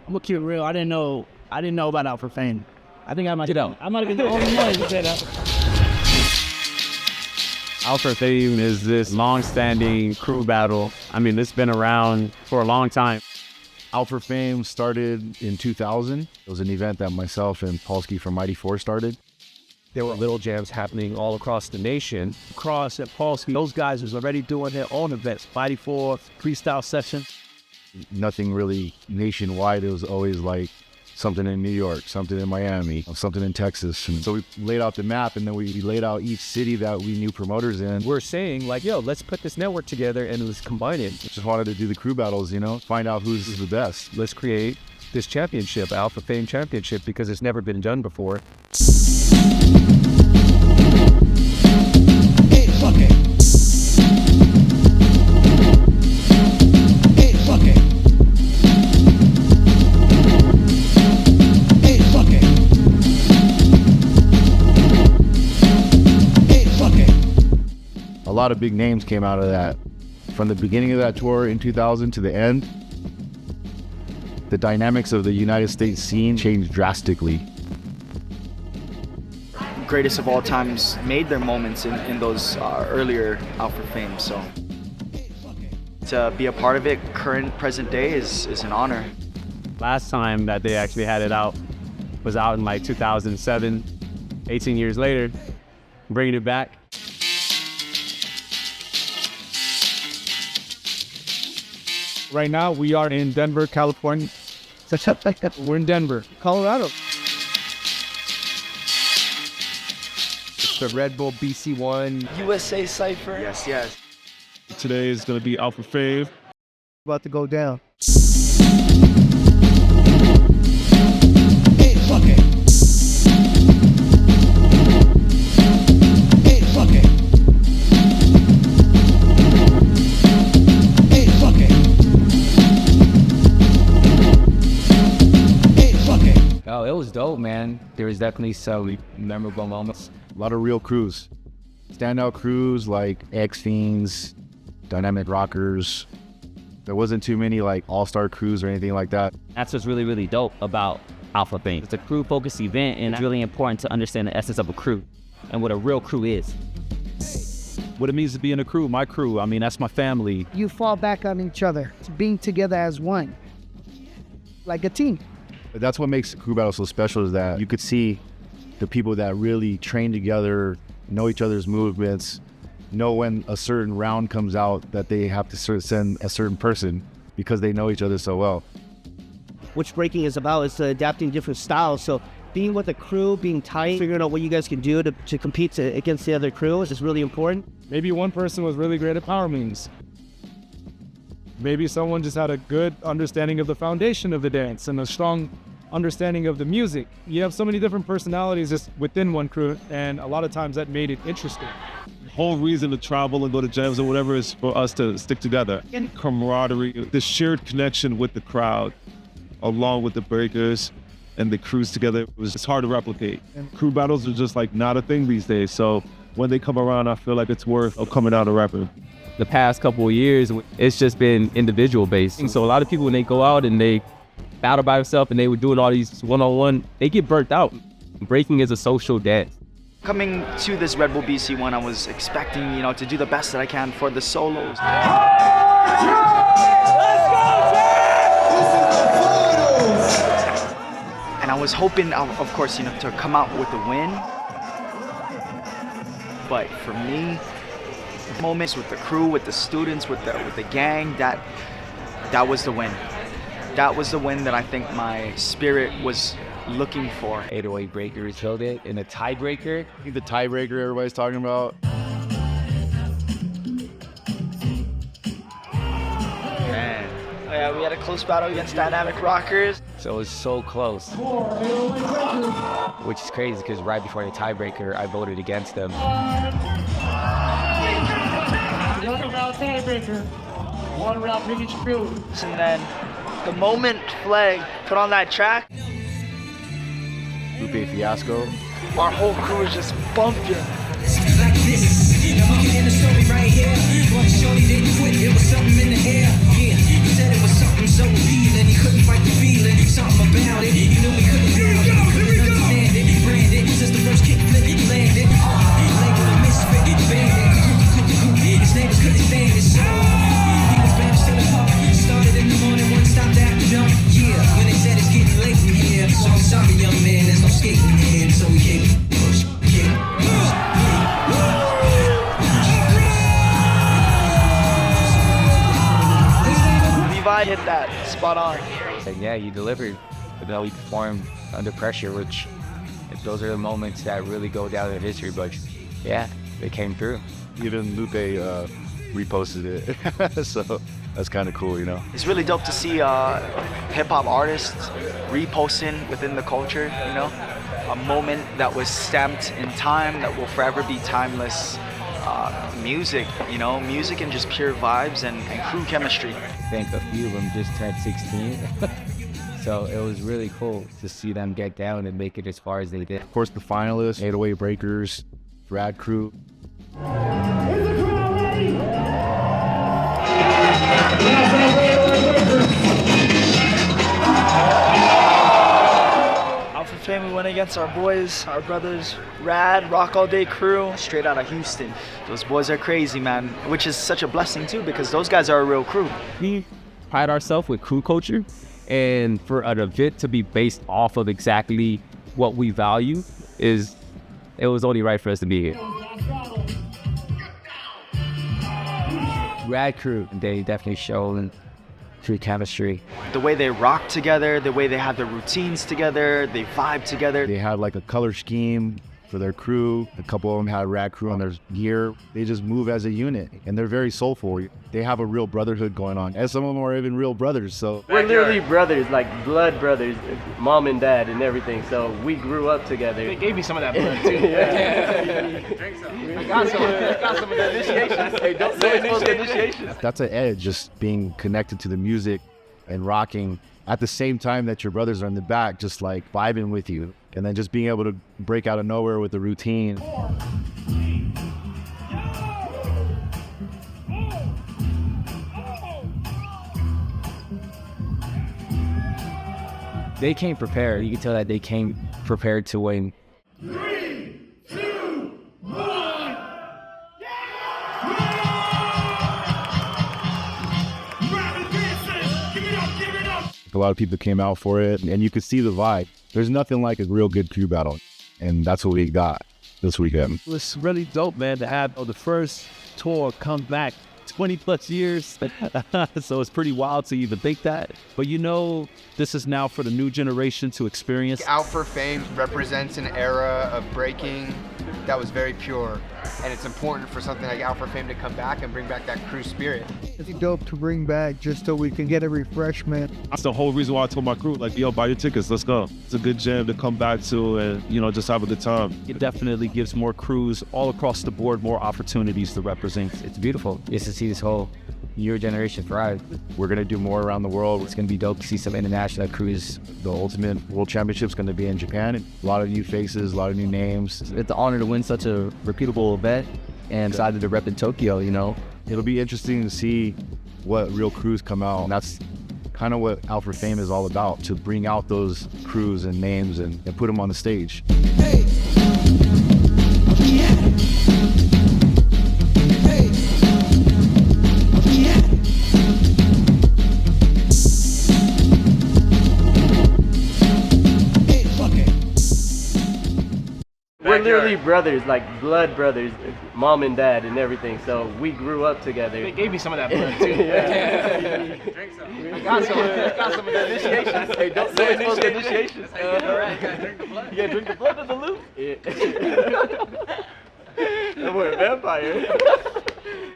I'm gonna keep it real. I didn't know about Alpha Fame. I think I might have been the only one who said that. Alpha Fame is this long-standing crew battle. I mean, it's been around for a long time. Alpha Fame started in 2000. It was an event that myself and Paulskeee from Mighty Four started. There were little jams happening all across the nation. Cross at Paulskeee, those guys was already doing their own events. Mighty Four, freestyle session. Nothing really nationwide. It was always like something in New York, something in Miami, something in Texas. And so we laid out the map, and then we laid out each city that we knew promoters in. We're saying like, yo, let's put this network together and let's combine it. Just wanted to do the crew battles, you know, find out who's the best. Let's create this championship, Alpha Fame Championship, because it's never been done before. Hey, fuck it. Hey, fuck it. Hey, fuck it. Hey, fuck it. A lot of big names came out of that. From the beginning of that tour in 2000 to the end, the dynamics of the United States scene changed drastically. Greatest of all times made their moments in those earlier Alpha Fame, so to be a part of it current present day is an honor. Last time that they actually had it out was out in like 2007. 18 years later, bringing it back. Right now we are in Denver, California. We're in Denver, Colorado. The Red Bull BC1 USA Cypher. Yes, yes. Today is gonna be Alpha Fame. About to go down. Hey, fuck it. Hey, fuck it. Hey, fuck it. Hey, fuck it. Oh, it was dope, man. There was definitely some memorable moments. A lot of real crews. Standout crews like X-Fiends, Dynamic Rockers. There wasn't too many like all-star crews or anything like that. That's what's really, really dope about Alpha Fame. It's a crew-focused event, and it's really important to understand the essence of a crew and what a real crew is. What it means to be in a crew, my crew, I mean, that's my family. You fall back on each other. It's being together as one, like a team. That's what makes crew battle so special, is that you could see the people that really train together, know each other's movements, know when a certain round comes out that they have to send a certain person because they know each other so well. What breaking is about is adapting different styles. So being with a crew, being tight, figuring out what you guys can do to compete against the other crew is really important. Maybe one person was really great at power moves. Maybe someone just had a good understanding of the foundation of the dance and a strong understanding of the music. You have so many different personalities just within one crew, and a lot of times that made it interesting. The whole reason to travel and go to jams or whatever is for us to stick together. Camaraderie, the shared connection with the crowd, along with the breakers and the crews together, it's hard to replicate. And crew battles are just like not a thing these days, so when they come around, I feel like it's worth coming out and rapping. The past couple of years, it's just been individual based. So a lot of people, when they go out and they battle by themselves and they were doing all these one-on-one, they get burnt out. Breaking is a social dance. Coming to this Red Bull BC1, I was expecting, to do the best that I can for the solos. And I was hoping, of course, to come out with a win. But for me, moments with the crew, with the students, with the gang, that was the win. That was the win that I think my spirit was looking for. 808 breakers killed it in a tiebreaker. I think the tiebreaker everybody's talking about. Man. Oh yeah, we had a close battle against Dynamic Rockers. So it was so close. Which is crazy because right before the tiebreaker, I voted against them. One round for each crew. And then the moment Fleg put on that track, Lupe, Fiasco. our whole crew was just bumping. Like this, now we can end the story right here. Boy, shorty didn't quit, it was something in the air. Yeah, he said it was something so real and he couldn't fight the feeling. And yeah, he delivered. But no, he performed under pressure, which those are the moments that really go down in history. But yeah, they came through. Even Lupe reposted it, so that's kind of cool, you know. It's really dope to see hip-hop artists reposting within the culture, you know? A moment that was stamped in time that will forever be timeless. Music, you know, music and just pure vibes and crew chemistry. I think a few of them just turned 16. So it was really cool to see them get down and make it as far as they did. Of course, the finalists, 808 Breakers, Rad Crew. Alpha Fame, we went against our boys, our brothers, Rad, Rock All Day Crew, straight out of Houston. Those boys are crazy, man, which is such a blessing too, because those guys are a real crew. We pride ourselves with crew culture, and for an event to be based off of exactly what we value it was only right for us to be here. Rad Crew, they definitely showed crew chemistry. The way they rock together, the way they have their routines together, they vibe together. They had like a color scheme for their crew. A couple of them had Rad Crew on their gear. They just move as a unit, and they're very soulful. They have a real brotherhood going on, and some of them are even real brothers. So we're literally brothers, like blood brothers, mom and dad and everything. So we grew up together. They gave me some of that blood too. Drink some. I got some of the initiation. Hey, don't the initiation. That's an edge, just being connected to the music and rocking at the same time that your brothers are in the back, just like vibing with you. And then just being able to break out of nowhere with the routine. They came prepared. You can tell that they came prepared to win. 3, 2, 1. A lot of people came out for it, and you could see the vibe. There's nothing like a real good crew battle, and that's what we got this weekend. It's really dope, man, to have the first tour come back 20 plus years. So it's pretty wild to even think that. But you know, this is now for the new generation to experience. Alpha Fame represents an era of breaking that was very pure. And it's important for something like Alpha Fame to come back and bring back that crew spirit. It's dope to bring back just so we can get a refreshment. That's the whole reason why I told my crew, like, yo, buy your tickets, let's go. It's a good jam to come back to and, you know, just have a good time. It definitely gives more crews all across the board more opportunities to represent. It's beautiful just to see this whole your generation thrive. We're going to do more around the world. It's going to be dope to see some international crews. The Ultimate World Championship is going to be in Japan. A lot of new faces, a lot of new names. It's an honor to win such a reputable event and decided to rep in Tokyo, you know. It'll be interesting to see what real crews come out. And that's kind of what Alpha Fame is all about, to bring out those crews and names and put them on the stage. Hey. Yeah. We're literally brothers, like blood brothers, mom and dad and everything. So we grew up together. They gave me some of that blood too. Drink some. I got some of the initiation. Hey, don't the initiation. All right, you gotta drink the blood. You gotta drink the blood of the loop. Yeah. We're a vampire.